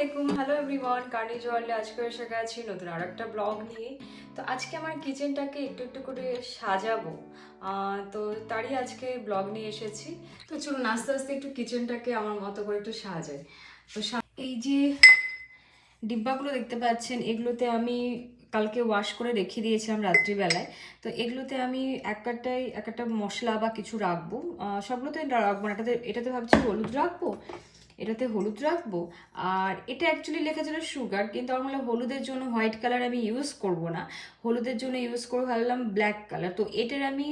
আলাইকুম, hello everyone, কার্নিজ ওয়ার্ল্ডে আজকে এসে গেছি নতুন আর একটা ব্লগ নিয়ে। তো আজকে আমার কিচেনটাকে একটু একটু করে সাজাবো, তো তারই আজকে ব্লগ নিয়ে এসেছি। তো চলুন আস্তে আস্তে একটু কিচেনটাকে আমার মতো করে একটু সাজাই। তো এই যে ডিব্বাগুলো দেখতে পাচ্ছেন, এগুলোতে আমি কালকে ওয়াশ করে রেখে দিয়েছিলাম রাত্রিবেলায়। তো এগুলোতে আমি এক একটা মশলা বা কিছু রাখবো। সবগুলোতে রাখবো না, এটাতে ভাবছি হলুদ রাখবো, এটাতে হলুদ রাখবো। আর এটা অ্যাকচুয়ালি লেখা ছিল সুগার, কিন্তু আমার মনে হলুদের জন্য হোয়াইট কালার আমি ইউজ করব না, হলুদের জন্য ইউজ করে ভাবলাম ব্ল্যাক কালার। তো এটার আমি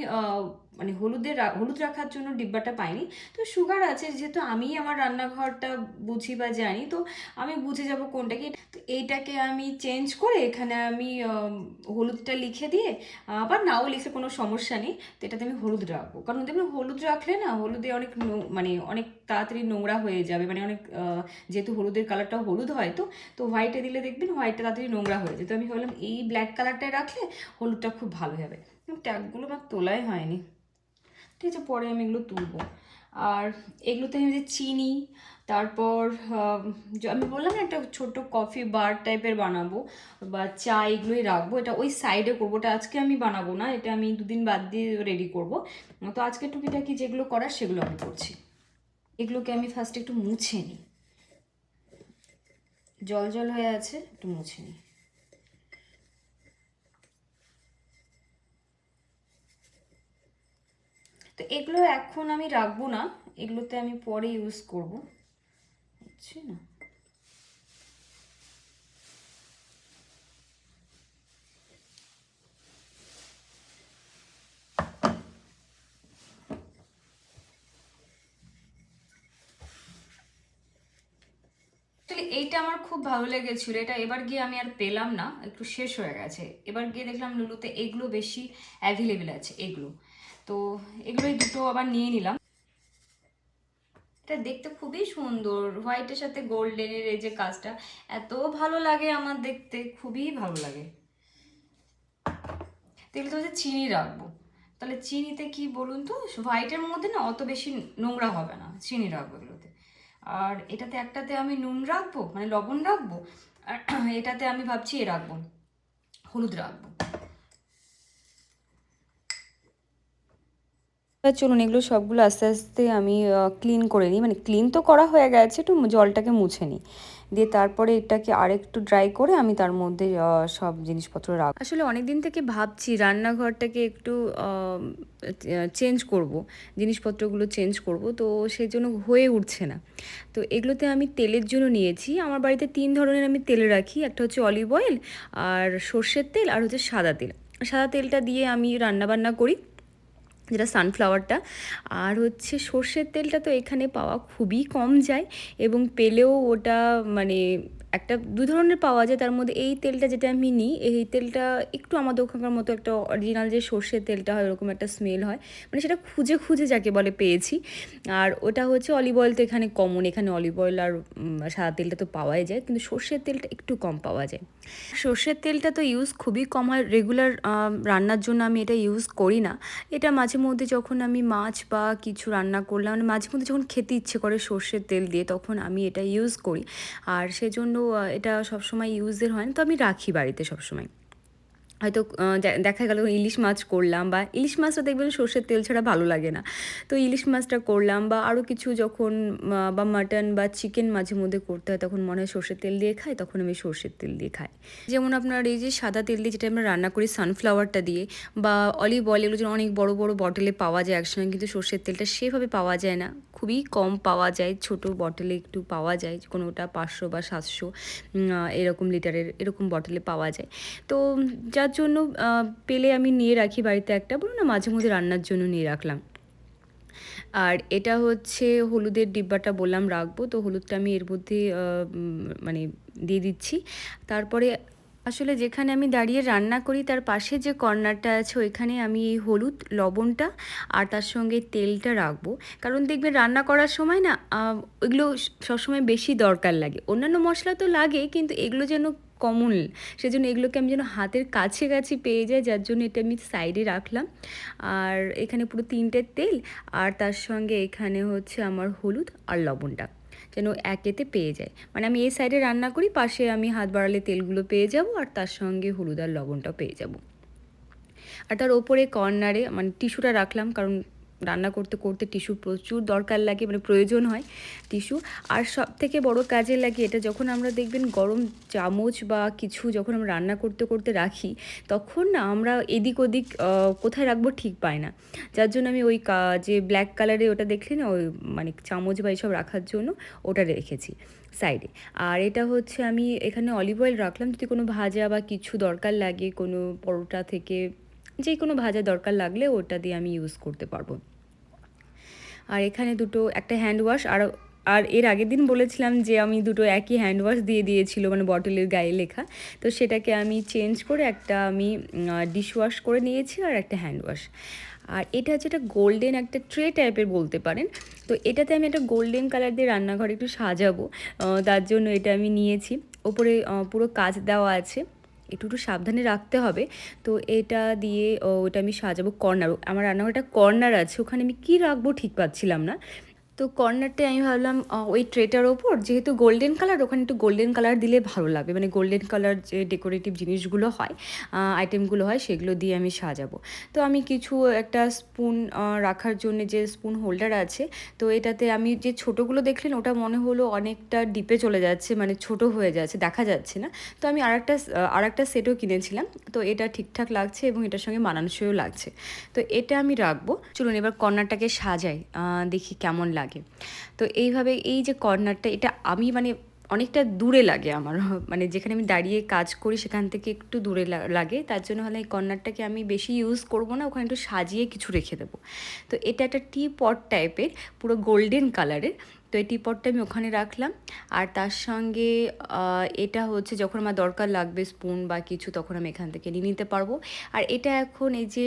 মানে হলুদ রাখার জন্য ডিব্বাটা পাইনি। তো সুগার আছে, যেহেতু আমি আমার রান্নাঘরটা বুঝি বা জানি, তো আমি বুঝে যাব কোনটাকে। তো এইটাকে আমি চেঞ্জ করে এখানে আমি হলুদটা লিখে দিয়ে, আবার নাও লিখে কোনো সমস্যা নেই। তো এটাতে আমি হলুদ রাখবো, কারণ দেখবেন হলুদ রাখলে না, হলুদে অনেক মানে অনেক তাড়াতাড়ি নোংরা হয়ে যাবে, মানে অনেক যেহেতু হলুদের কালারটাও হলুদ হয়, তো তো হোয়াইটে দিলে দেখবেন হোয়াইটটা তাড়াতাড়ি নোংরা হয়ে যায়। তো আমি ভাবলাম এই ব্ল্যাক কালারটায় রাখলে হলুদটা খুব ভালো হবে। ট্যাগগুলো আমার তোলাই হয়নি, ঠিক আছে, পরে আমি এগুলো তুলবো। আর এগুলোতে আমি যে চিনি, তারপর আমি বললাম না একটা ছোট কফি বার টাইপের বানাবো বা চা, এগুলোই রাখবো। এটা ওই সাইডে করবো, এটা আজকে আমি বানাবো না, এটা আমি দুদিন বাদ দিয়ে রেডি করব। তো আজকে টুকিটাকি যেগুলো করার সেগুলো আমি করছি। এগুলোকে আমি ফার্স্ট একটু মুছে নিই, জল জল হয়ে আছে, একটু মুছে নিই। তো এগুলো এখন আমি রাখবো না, এগুলোতে আমি পরে ইউজ করবো, বুঝছি না। এইটা আমার খুব ভালো লেগেছিল, এটা এবার গিয়ে আমি আর পেলাম না, একটু শেষ হয়ে গেছে। এবার গিয়ে দেখলাম লুলুতে এগুলো বেশি অ্যাভেলেবেল আছে এগুলো, তো এগুলোই দুটো আবার নিয়ে নিলাম। এটা দেখতে খুবই সুন্দর, হোয়াইটের সাথে গোল্ডেনের এই যে কাজটা, এত ভালো লাগে আমার দেখতে, খুবই ভালো লাগে। তেল তো হচ্ছে চিনি রাখবো, তাহলে চিনিতে কি বলুন তো, হোয়াইটের মধ্যে না অত বেশি নোংরা হবে না, চিনি রাখবো এগুলোতে। আর এটাতে একটাতে আমি নুন রাখবো, মানে লবণ রাখবো, আর এটাতে আমি ভাবছি রাখবো হলুদ রাখবো। চলুন এগুলো সবগুলো আস্তে আস্তে আমি ক্লিন করে নিই, মানে ক্লিন তো করা হয়ে গেছে, একটু জলটাকে মুছে নিই, দিয়ে তারপরে এটাকে আরেকটু ড্রাই করে আমি তার মধ্যে সব জিনিসপত্র রাখবো। আসলে অনেক দিন থেকে ভাবছি রান্নাঘরটাকে একটু চেঞ্জ করব, জিনিসপত্রগুলো চেঞ্জ করব, তো সেই জন্য হয়ে উঠছে না। তো এগুলোতে আমি তেলের জন্য নিয়েছি, আমার বাড়িতে 3 ধরনের আমি তেল রাখি, একটা হচ্ছে অলিভ অয়েল, আর সর্ষের তেল, আর হচ্ছে সাদা তেল। সাদা তেলটা দিয়ে আমি রান্নাবান্না করি, যেটা সানফ্লাওয়ারটা। আর হচ্ছে সর্ষের তেলটা তো এখানে পাওয়া খুবই কম যায়, এবং পেলেও ওটা মানে একটা 2 ধরনের পাওয়া যায়, তার মধ্যে এই তেলটা যেটা আমি নিই, এই তেলটা একটু আমাদের ওখানকার মতো একটা অরিজিনাল যে সর্ষের তেলটা হয় ওরকম একটা স্মেল হয়, মানে সেটা খুঁজে খুঁজে যাকে বলে পেয়েছি। আর ওটা হচ্ছে অলিভ অয়েল, তো এখানে কমন, এখানে অলিভ অয়েল আর সাদা তেলটা তো পাওয়াই যায়, কিন্তু সর্ষের তেলটা একটু কম পাওয়া যায়। সর্ষের তেলটা তো ইউজ খুবই কম হয়, রেগুলার রান্নার জন্য আমি এটা ইউজ করি না। এটা মাঝে মধ্যে যখন আমি মাছ বা কিছু রান্না করলাম, মানে মাঝে মধ্যে যখন খেতে ইচ্ছে করে সর্ষের তেল দিয়ে, তখন আমি এটা ইউজ করি। আর সেজন্য এটা সবসময় ইউজের হয় না, তো আমি রাখি বাড়িতে সবসময়। হয়তো দেখা গেল ইলিশ মাছ করলাম, বা ইলিশ মাছটা দেখবেন সর্ষের তেল ছাড়া ভালো লাগে না, তো ইলিশ মাছটা করলাম, বা আরও কিছু যখন বা মাটন বা চিকেন মাঝে মধ্যে করতে হয়, তখন মনে হয় সর্ষের তেল দিয়ে খাই, তখন আমি সর্ষের তেল দিয়ে খাই। যেমন আপনার এই যে সাদা তেল দিয়ে যেটা আমরা রান্না করি সানফ্লাওয়ারটা দিয়ে, বা অলিভ অয়েল, এগুলো যেন অনেক বড় বড় বটলে পাওয়া যায় একসঙ্গে, কিন্তু সর্ষের তেলটা সেভাবে পাওয়া যায় না, খুবই কম পাওয়া যায়, ছোট বটলে একটু পাওয়া যায়, কোনোটা 500 বা 700 এরকম লিটারের এরকম বটলে পাওয়া যায়। তো যার জন্য পেলে আমি নিয়ে রাখি বাড়িতে একটা, বলুন না মাঝে মধ্যে রান্নার জন্য নিয়ে রাখলাম। আর এটা হচ্ছে হলুদের ডিব্বাটা বললাম রাখবো, তো হলুদটা আমি এর মধ্যে মানে দিয়ে দিচ্ছি। তারপরে আসলে যেখানে আমি দাঁড়িয়ে রান্না করি তার পাশে যে কর্নারটা আছে, ওইখানে আমি এই হলুদ লবণটা আর তার সঙ্গে তেলটা রাখবো। কারণ দেখবেন রান্না করার সময় না ওইগুলো সবসময় বেশি দরকার লাগে, অন্যান্য মশলা তো লাগে, কিন্তু এগুলো যেন কমন, সেজন্য এগুলোকে আমি যেন হাতের কাছে কাছে পেয়ে যাই, যার জন্য এটা আমি সাইডে রাখলাম। আর এখানে পুরো 3টে তেল, আর তার সঙ্গে এখানে হচ্ছে আমার হলুদ আর লবণটা, যেন একেতে পেয়ে যায়। মানে আমি এই সাইডে রান্না করি, পাশে আমি হাত বাড়ালে তেলগুলো পেয়ে যাব, আর তার সঙ্গে হলুদ আর লবণটাও পেয়ে যাব। আর তার ওপরে কর্নারে মানে টিস্যুটা রাখলাম, কারণ রান্না করতে করতে টিস্যু প্রচুর দরকার লাগে, মানে প্রয়োজন হয় টিস্যু। আর সব থেকে বড় কাজে লাগে এটা, যখন আমরা দেখবেন গরম চামচ বা কিছু যখন আমরা রান্না করতে করতে রাখি, তখন না আমরা এদিক ওদিক কোথায় রাখবো ঠিক পাই না। যার জন্য আমি ওই যে ব্ল্যাক কালারে ওটা দেখলে না, ওই মানে চামচ বা এইসব রাখার জন্য ওটা রেখেছি সাইডে। আর এটা হচ্ছে আমি এখানে অলিভ অয়েল রাখলাম, যদি কোনো ভাজা বা কিছু দরকার লাগে, কোনো পরোটা থেকে যে কোনো ভাজা দরকার লাগলে ওটা দিয়ে আমি ইউজ করতে পারবো। আর এখানে দুটো, একটা হ্যান্ড ওয়াশ, আর আর এর আগের দিন বলেছিলাম যে আমি দুটো একই হ্যান্ড ওয়াশ দিয়ে দিয়েছিল, মানে বটলের গায়ে লেখা, তো সেটাকে আমি চেঞ্জ করে একটা আমি ডিশ ওয়াশ করে নিয়েছি আর একটা হ্যান্ড ওয়াশ। আর এটা হচ্ছে একটা গোল্ডেন একটা ট্রে টাইপের বলতে পারেন। তো এটাতে আমি একটা গোল্ডেন কালার দিয়ে রান্নাঘরে একটু সাজাবো, তার জন্য এটা আমি নিয়েছি। ওপরে পুরো কাচ দেওয়া আছে, একটু সাবধানে রাখতে হবে। তো এটা দিয়ে ওটা আমি সাজাবো। কর্নার, আমার রান্নাঘরটা কর্নার আছে, ওখানে আমি কী রাখবো ঠিক পাচ্ছিলাম না। তো কর্নারটায় আমি ভাবলাম ওই ট্রেটার ওপর যেহেতু গোল্ডেন কালার, ওখানে একটু গোল্ডেন কালার দিলে ভালো লাগবে, মানে গোল্ডেন কালার যে ডেকোরেটিভ জিনিসগুলো হয়, আইটেমগুলো হয়, সেগুলো দিয়ে আমি সাজাবো। তো আমি কিছু একটা স্পুন রাখার জন্য যে স্পুন হোল্ডার আছে, তো এটাতে আমি যে ছোটোগুলো দেখলেন ওটা মনে হলো অনেকটা ডিপে চলে যাচ্ছে, মানে ছোট হয়ে যাচ্ছে, দেখা যাচ্ছে না। তো আমি আরেকটা সেটও কিনেছিলাম, তো এটা ঠিকঠাক লাগছে এবং এটার সঙ্গে মানানসইও লাগছে। তো এটা আমি রাখবো। চলুন এবার কর্নারটাকে সাজাই, দেখি কেমন লাগে। তো এইভাবে এই যে কর্নারটা, এটা আমি মানে অনেকটা দূরে লাগে আমার, মানে যেখানে আমি দাঁড়িয়ে কাজ করি সেখান থেকে একটু দূরে লাগে, তার জন্য হলে এই কর্নারটাকে আমি বেশি ইউজ করব না, ওখানে একটু সাজিয়ে কিছু রেখে দেবো। তো এটা একটা টি পট টাইপের, পুরো গোল্ডেন কালারের। তো এই টি পটটা আমি ওখানে রাখলাম। আর তার সঙ্গে এটা হচ্ছে যখন আমার দরকার লাগবে স্পুন বা কিছু, তখন আমি এখান থেকে নিয়ে নিতে পারবো। আর এটা এখন এই যে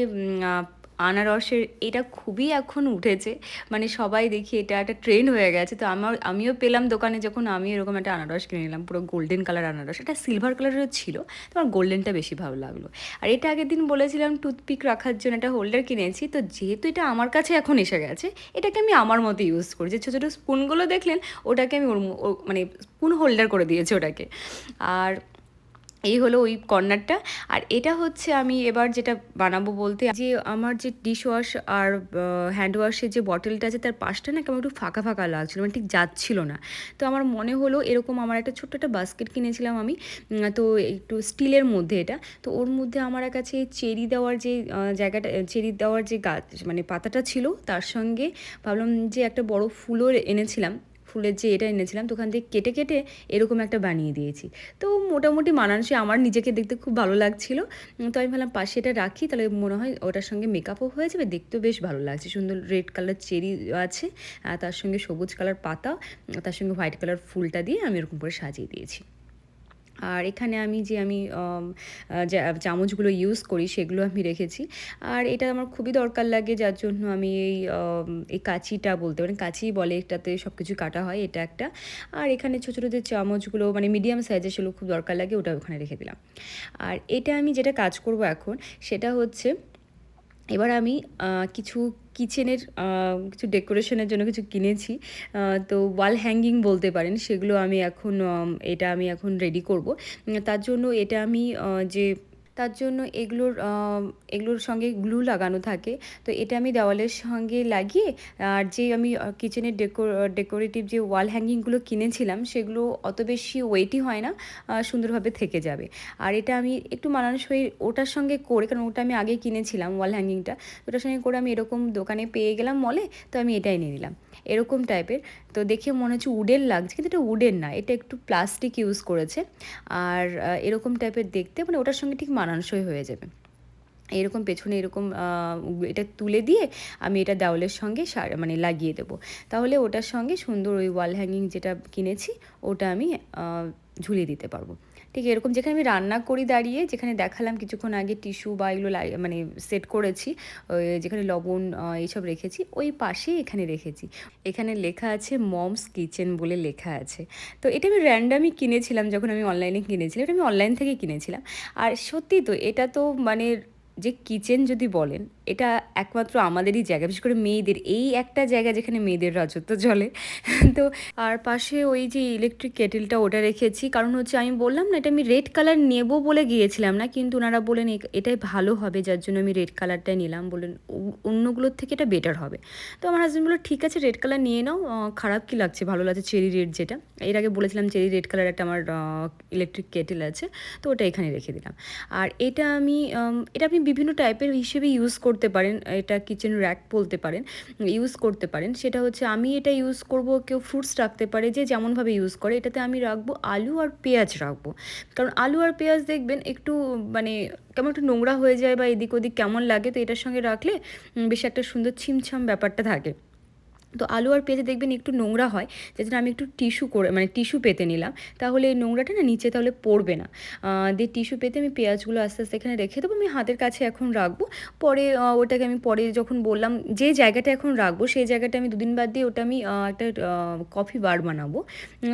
আনারসের, এটা খুবই এখন উঠেছে, মানে সবাই দেখি এটা একটা ট্রেন্ড হয়ে গেছে। তো আমিও পেলাম দোকানে, যখন আমি এরকম একটা আনারস কিনে নিলাম, পুরো গোল্ডেন কালার আনারস, এটা সিলভার কালারেরও ছিল, তো আমার গোল্ডেনটা বেশি ভালো লাগলো। আর এটা আগের দিন বলেছিলাম টুথপিক রাখার জন্য একটা হোল্ডার কিনেছি, তো যেহেতু এটা আমার কাছে এখন এসে গেছে, এটাকে আমি আমার মতো ইউজ করি। যে ছোটো ছোটো স্পুনগুলো দেখলেন, ওটাকে আমি মানে স্পুন হোল্ডার করে দিয়েছি ওটাকে। আর এই হলো ওই কর্নারটা। আর এটা হচ্ছে আমি এবার যেটা বানাবো বলতে, যে আমার যে ডিশ ওয়াশ আর হ্যান্ড ওয়াশের যে বটলটা আছে, তার পাশটা না কেমন একটু ফাঁকা ফাঁকা লাগছিলো, মানে ঠিক যাচ্ছিলো না। তো আমার মনে হলো এরকম আমার একটা ছোট্ট একটা বাস্কেট কিনেছিলাম আমি, তো একটু স্টিলের মধ্যে এটা, তো ওর মধ্যে আমার কাছে চেরি দেওয়ার যে জায়গাটা, চেরি দেওয়ার যে গাছ মানে পাতাটা ছিল, তার সঙ্গে ভাবলাম যে একটা বড় ফুলও এনেছিলাম, ফুলের যে এটা এনেছিলাম, তো ওখান থেকে কেটে কেটে এরকম একটা বানিয়ে দিয়েছি। তো মোটামুটি মানানসই, আমার নিজেকে দেখতে খুব ভালো লাগছিলো। তো আমি ভাবলাম পাশে এটা রাখি, তাহলে মনে হয় ওটার সঙ্গে মেকআপও হয়ে যাবে, দেখতেও বেশ ভালো লাগছে। সুন্দর রেড কালার চেরি আছে, তার সঙ্গে সবুজ কালার পাতা, তার সঙ্গে হোয়াইট কালার ফুলটা দিয়ে আমি এরকম করে সাজিয়ে দিয়েছি। আর এখানে আমি যে চামচগুলো ইউজ করি সেগুলো আমি রেখেছি। আর এটা আমার খুবই দরকার লাগে, যার জন্য আমি এই কাঁচিটা বলতে পারেন, কাঁচি বলে, এটাতে সব কিছু কাটা হয়, এটা একটা। আর এখানে ছোটো ছোটো যে চামচগুলো মানে মিডিয়াম সাইজের, সেগুলো খুব দরকার লাগে, ওটা ওখানে রেখে দিলাম। আর এটা আমি যেটা কাজ করব এখন, সেটা হচ্ছে এবার আমি কিছু কিচেনের কিছু ডেকোরেশনের জন্য কিছু কিনেছি, তো ওয়াল হ্যাঙ্গিং বলতে পারেন, সেগুলো আমি এখন এটা আমি এখন রেডি করব। তার জন্য এটা আমি তার জন্য এগুলোর সঙ্গে গ্লু লাগানো থাকে, তো এটা আমি দেওয়ালের সঙ্গে লাগিয়ে, আর যে আমি কিচেনের ডেকোরেটিভ যে ওয়াল হ্যাঙ্গিংগুলো কিনেছিলাম, সেগুলো অত বেশি ওয়েটই হয় না, সুন্দরভাবে থেকে যাবে। আর এটা আমি একটু মানানসই ওটার সঙ্গে করে, কারণ ওটা আমি আগে কিনেছিলাম ওয়াল হ্যাঙ্গিংটা, ওটার সঙ্গে করে আমি এরকম দোকানে পেয়ে গেলাম মলে, তো আমি এটাই নিয়ে নিলাম এরকম টাইপের। তো দেখে মনে হচ্ছে উডেন লাগছে, কিন্তু এটা উডেন না, এটা একটু প্লাস্টিক ইউজ করেছে। আর এরকম টাইপের দেখতে, মানে ওটার সঙ্গে ঠিক মানানসই হয়ে যাবে। এরকম পেছনে এরকম এটা তুলে দিয়ে আমি এটা দেওয়ালের সঙ্গে মানে লাগিয়ে দেবো, তাহলে ওটার সঙ্গে সুন্দর ওই ওয়াল হ্যাঙ্গিং যেটা কিনেছি ওটা আমি ঝুলিয়ে দিতে পারবো। ঠিক এরকম, যেখানে আমি রান্না করি দাঁড়িয়ে, যেখানে দেখালাম কিছুক্ষণ আগে টিস্যু বা এগুলো মানে সেট করেছি, যেখানে লবণ এইসব রেখেছি, ওই পাশেই এখানে রেখেছি। এখানে লেখা আছে মমস কিচেন বলে লেখা আছে। তো এটা আমি র্যান্ডামই কিনেছিলাম, যখন আমি অনলাইনে কিনেছিলাম, এটা আমি অনলাইন থেকে কিনেছিলাম। আর সত্যি তো এটা তো মানে যে কিচেন যদি বলেন, এটা একমাত্র আমাদেরই জায়গা, বিশেষ করে মেয়েদের, এই একটা জায়গা যেখানে মেয়েদের রাজত্ব চলে। তো আর পাশে ওই যে ইলেকট্রিক কেটেলটা ওটা রেখেছি, কারণ হচ্ছে আমি বললাম না এটা আমি রেড কালার নেব বলে গিয়েছিলাম না, কিন্তু ওনারা বলেন এটাই ভালো হবে, যার জন্য আমি রেড কালারটাই নিলাম, বললেন অন্যগুলোর থেকে এটা বেটার হবে। তো আমার হাজব্যান্ড বললো ঠিক আছে রেড কালার নিয়ে নাও, খারাপ কি লাগছে, ভালো লাগছে চেরি রেড, যেটা এর আগে বলেছিলাম চেরি রেড কালার একটা আমার ইলেকট্রিক কেটেল আছে, তো ওটা এখানে রেখে দিলাম। আর এটা এটা আপনি বিভিন্ন টাইপের হিসেবে ইউজ করতে পারেন, এটা কিচেন র্যাক বলতে পারেন, ইউজ করতে পারেন। সেটা হচ্ছে আমি এটা ইউজ করব, কেউ ফ্রুটস রাখতে পারে যে যেমনভাবে ইউজ করে। এটাতে আমি রাখবো আলু আর পেঁয়াজ রাখবো, কারণ আলু আর পেঁয়াজ দেখবেন একটু মানে কেমন একটু নোংরা হয়ে যায় বা এদিক ওদিক কেমন লাগে, তো এটার সঙ্গে রাখলে বেশ একটা সুন্দর ছিমছাম ব্যাপারটা থাকে। তো আলু আর পেঁয়াজে দেখবেন একটু নোংরা হয়, যার জন্য আমি একটু টিস্যু করে মানে টিস্যু পেতে নিলাম, তাহলে এই নোংরাটা না নিচে তাহলে পড়বে না। দিয়ে টিস্যু পেতে আমি পেঁয়াজগুলো আস্তে আস্তে এখানে রেখে দেবো, আমি হাতের কাছে এখন রাখবো। পরে ওটাকে আমি পরে যখন বললাম যে জায়গাটা এখন রাখবো সেই জায়গাটা আমি দুদিন বাদ দিয়ে ওটা আমি একটা কফি বার বানাবো।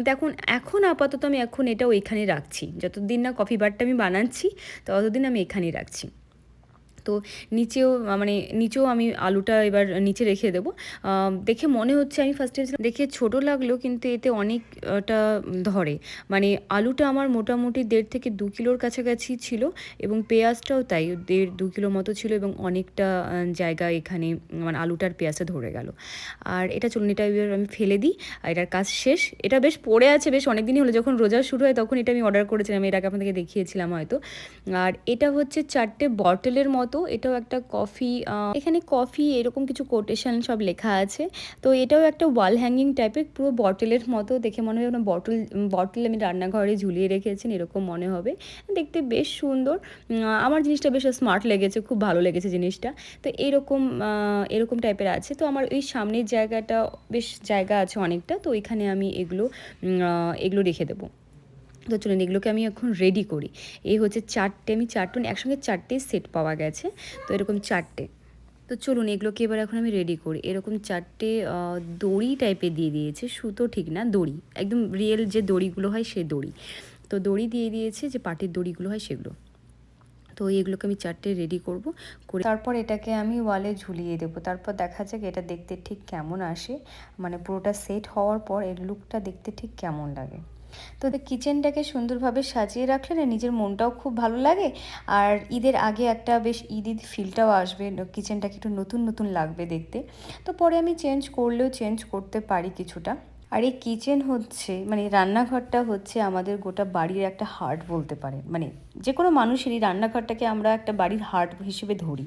তো এখন আপাতত আমি এখন এটা ওইখানে রাখছি, যতদিন না কফি বারটা আমি বানাচ্ছি ততদিন আমি এখানেই রাখছি। তো নিচেও আমি আলুটা এবার নিচে রেখে দেবো। দেখে মনে হচ্ছে, আমি ফার্স্টে দেখে ছোটো লাগলেও কিন্তু এতে অনেকটা ধরে, মানে আলুটা আমার মোটামুটি 1.5 থেকে 2 কিলোর কাছাকাছি ছিল, এবং পেঁয়াজটাও তাই 1.5-2 কিলো মতো ছিল, এবং অনেকটা জায়গা এখানে মানে আলুটার পেঁয়াজটা ধরে গেল। আর এটা চলুন এটা এবার আমি ফেলে দিই, আর এটার কাজ শেষ। এটা বেশ পড়ে আছে, বেশ অনেক দিনই হলো, যখন রোজা শুরু হয় তখন এটা আমি অর্ডার করেছিলাম, এর আগে আপনাদেরকে দেখিয়েছিলাম হয়তো। আর এটা হচ্ছে 4টে বটলের মতো, এটাও একটা কফি, এখানে কফি এরকম কিছু কোটেশন সব লেখা আছে। তো এটাও একটা ওয়াল হ্যাঙ্গিং টাইপের, পুরো বটলের মতো দেখে মনে হয়, বটল আমি রান্নাঘরে ঝুলিয়ে রেখেছেন এরকম মনে হবে, দেখতে বেশ সুন্দর। আমার জিনিসটা বেশ স্মার্ট লেগেছে, খুব ভালো লেগেছে জিনিসটা। তো এরকম টাইপের আছে। তো আমার এই সামনের জায়গাটা বেশ জায়গা আছে অনেকটা, তো এখানে আমি এগুলো রেখে দেবো। তো চলুন এগুলোকে আমি এখন রেডি করি। এই হচ্ছে 4টে, আমি 4টো একসঙ্গে 4টে সেট পাওয়া গেছে, তো এরকম 4টে। তো চলুন এগুলোকে এবার এখন আমি রেডি করি। এরকম 4টে দড়ি টাইপের দিয়ে দিয়েছে, সুতো ঠিক না, দড়ি একদম রিয়েল যে দড়িগুলো হয় সে দড়ি। তো দড়ি দিয়ে দিয়েছে, যে পাটির দড়িগুলো হয় সেগুলো। তো এগুলোকে আমি 4টে রেডি করে তারপর এটাকে আমি ওয়ালে ঝুলিয়ে দেবো। তারপর দেখা যাক এটা দেখতে ঠিক কেমন আসে, মানে পুরোটা সেট হওয়ার পর এর লুকটা দেখতে ঠিক কেমন লাগে। তো কিচেনটাকে সুন্দরভাবে সাজিয়ে রাখলে না নিজের মনটাও খুব ভালো লাগে, আর ঈদের আগে একটা বেশ ঈদ ফিলটাও আসবে, কিচেনটাকে একটু নতুন নতুন লাগবে দেখতে। তো পরে আমি চেঞ্জ করতে পারি কিছুটা। আর এই কিচেন হচ্ছে মানে রান্নাঘরটা হচ্ছে আমাদের গোটা বাড়ির একটা হার্ট বলতে পারেন, মানে যে কোনো মানুষেরই রান্নাঘরটাকে আমরা একটা বাড়ির হার্ট হিসেবে ধরি।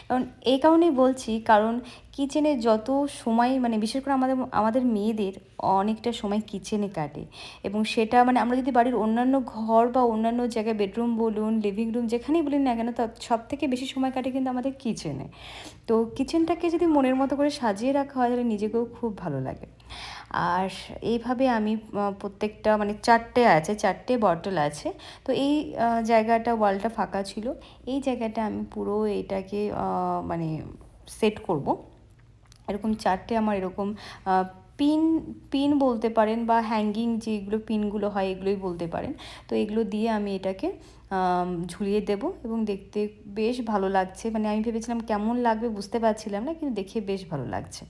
কারণ এই কারণেই বলছি, কারণ কিচেনে যত সময় মানে বিশেষ করে আমাদের মেয়েদের অনেকটা সময় কিচেনে কাটে, এবং সেটা মানে আমরা যদি বাড়ির অন্যান্য ঘর বা অন্যান্য জায়গায় বেডরুম বলুন, লিভিং রুম যেখানেই বলুন না কেন, তা সব থেকে বেশি সময় কাটে কিন্তু আমাদের কিচেনে। তো কিচেনটাকে যদি মনের মতো করে সাজিয়ে রাখা হয় তাহলে নিজেকেও খুব ভালো লাগে। আর এইভাবে আমি প্রত্যেকটা মানে 4টে বটল আছে। তো এই জায়গাটা ওয়ালটা ফাঁকা ছিল, এই জায়গাটা আমি পুরো এটাকে মানে সেট করব। এরকম 4টে আমার এরকম পিন পিন বলতে পারেন, বা হ্যাঙ্গিং যেগুলো পিনগুলো হয় এগুলোই বলতে পারেন। তো এগুলো দিয়ে আমি এটাকে ঝুলিয়ে দেব, এবং দেখতে বেশ ভালো লাগছে। মানে আমি ভেবেছিলাম কেমন লাগবে বুঝতে পারছিলাম না, কিন্তু দেখে বেশ ভালো লাগছে।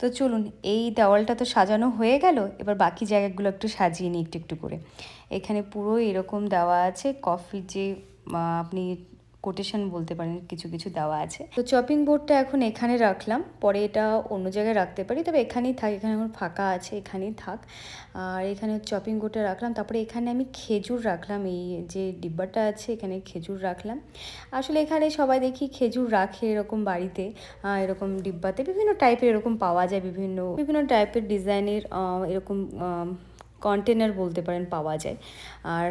তো চলুন এই দেওয়ালটা তো সাজানো হয়ে গেল, এবার বাকি জায়গাগুলো একটু সাজিয়ে নিই একটু একটু করে। এখানে পুরো এরকম দেওয়া আছে কফির যে আপনি কোটেশন বলতে পারেন, কিছু কিছু দেওয়া আছে। তো চপিং বোর্ডটা এখন এখানে রাখলাম, পরে এটা অন্য জায়গায় রাখতে পারি, তবে এখানেই থাক, এখানে এখন ফাঁকা আছে, এখানেই থাক। আর এখানে চপিং বোর্ডটা রাখলাম, তারপরে এখানে আমি খেজুর রাখলাম, এই যে ডিব্বাটা আছে এখানে খেজুর রাখলাম। আসলে এখানে সবাই দেখি খেজুর রাখে এরকম বাড়িতে, এরকম ডিব্বাতে বিভিন্ন টাইপের এরকম পাওয়া যায়, বিভিন্ন টাইপের ডিজাইনের এরকম কন্টেনার বলতে পারেন পাওয়া যায়। আর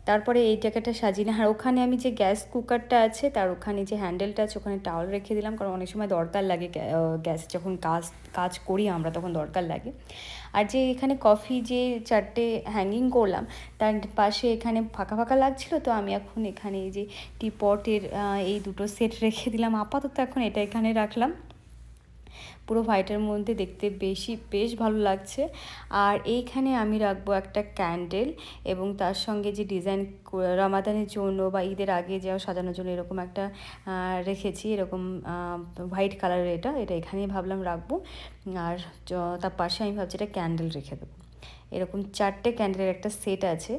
তারপরে এই জায়গাটা সাজিয়ে আর ওখানে আমি যে গ্যাস কুকারটা আছে তার ওখানে যে হ্যান্ডেলটা আছে ওখানে টাওয়াল রেখে দিলাম, কারণ অনেক সময় দরকার লাগে, গ্যাস যখন কাজ করি আমরা তখন দরকার লাগে। আর যে এখানে কফি যে 4টে হ্যাঙ্গিং করলাম তার পাশে এখানে ফাঁকা ফাঁকা লাগছিলো, তো আমি এখন এখানে এই যে টিপটের এই দুটো সেট রেখে দিলাম, আপাতত এখন এটা এখানে রাখলাম। পুরো হোয়াইটের মধ্যে দেখতে বেশ ভালো লাগছে। আর এইখানে আমি রাখবো একটা ক্যান্ডেল, এবং তার সঙ্গে যে ডিজাইন রমাদানের জন্য বা ঈদের আগে যা সাজানোর জন্য এরকম একটা রেখেছি, এরকম হোয়াইট কালারের, এটা এখানেই ভাবলাম রাখবো। আর তার পাশে আমি ভাবছি এটা ক্যান্ডেল রেখে দেবো। এরকম 4টে ক্যান্ডেলের একটা সেট আছে,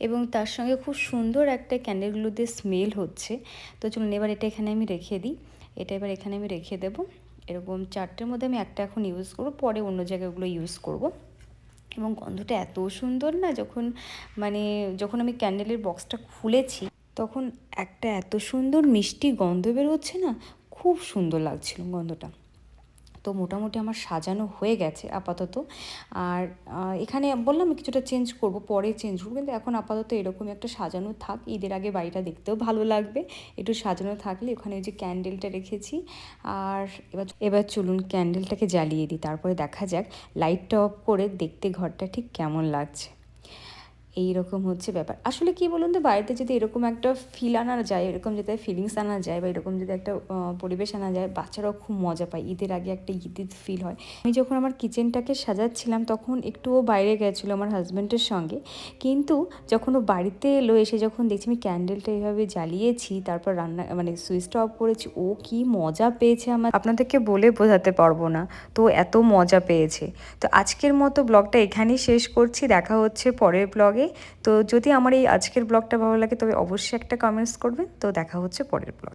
এবং তার সঙ্গে খুব সুন্দর একটা ক্যান্ডেলগুলো দিয়ে স্মেল হচ্ছে। তো চলুন এবার এটা এখানে আমি রেখে দিই। এটা এবার এখানে আমি রেখে দেবো। এরকম 4টের মধ্যে আমি একটা এখন ইউজ করবো, পরে অন্য জায়গাগুলো ইউজ করব। এবং গন্ধটা এত সুন্দর না, যখন আমি ক্যান্ডেলের বক্সটা খুলেছি তখন একটা এত সুন্দর মিষ্টি গন্ধ বেরোচ্ছে না, খুব সুন্দর লাগছিল গন্ধটা। তো মোটামুটি আমার সাজানো হয়ে গেছে আপাতত। আর এখানে বললাম কিছুটা চেঞ্জ করব, পরে চেঞ্জ করবো, কিন্তু এখন আপাতত এরকমই একটা সাজানো থাক। ঈদের আগে বাড়িটা দেখতেও ভালো লাগবে একটু সাজানো থাকলে। ওখানে ওই যে ক্যান্ডেলটা রেখেছি। আর এবার চলুন ক্যান্ডেলটাকে জ্বালিয়ে দিই, তারপরে দেখা যাক লাইটটা অফ করে দেখতে ঘরটা ঠিক কেমন লাগছে। এইরকম হচ্ছে ব্যাপার। আসলে কি বলুন তো, বাড়িতে যদি এরকম একটা ফিল আনা যায়, এরকম যদি ফিলিংস আনা যায়, বা এরকম যদি একটা পরিবেশ আনা যায়, বাচ্চারাও খুব মজা পায়। ঈদের আগে একটা ঈদের ফিল হয়। আমি যখন আমার কিচেনটাকে সাজাচ্ছিলাম তখন একটু ও বাইরে গেছিলো আমার হাজব্যান্ডের সঙ্গে, কিন্তু যখন ও বাড়িতে এলো, এসে যখন দেখছি আমি ক্যান্ডেলটা এইভাবে জ্বালিয়েছি, তারপর সুইচটা অফ করেছি, ও কি মজা পেয়েছে আপনাদেরকে বলে বোঝাতে পারবো না। তো এত মজা পেয়েছে। তো আজকের মতো ব্লগটা এখানেই শেষ করছি, দেখা হচ্ছে পরের ব্লগে। তো যদি আমার এই আজকের ব্লগটা ভালো লাগে তবে অবশ্যই একটা কমেন্টস করবেন। তো দেখা হচ্ছে পরের ব্লগ।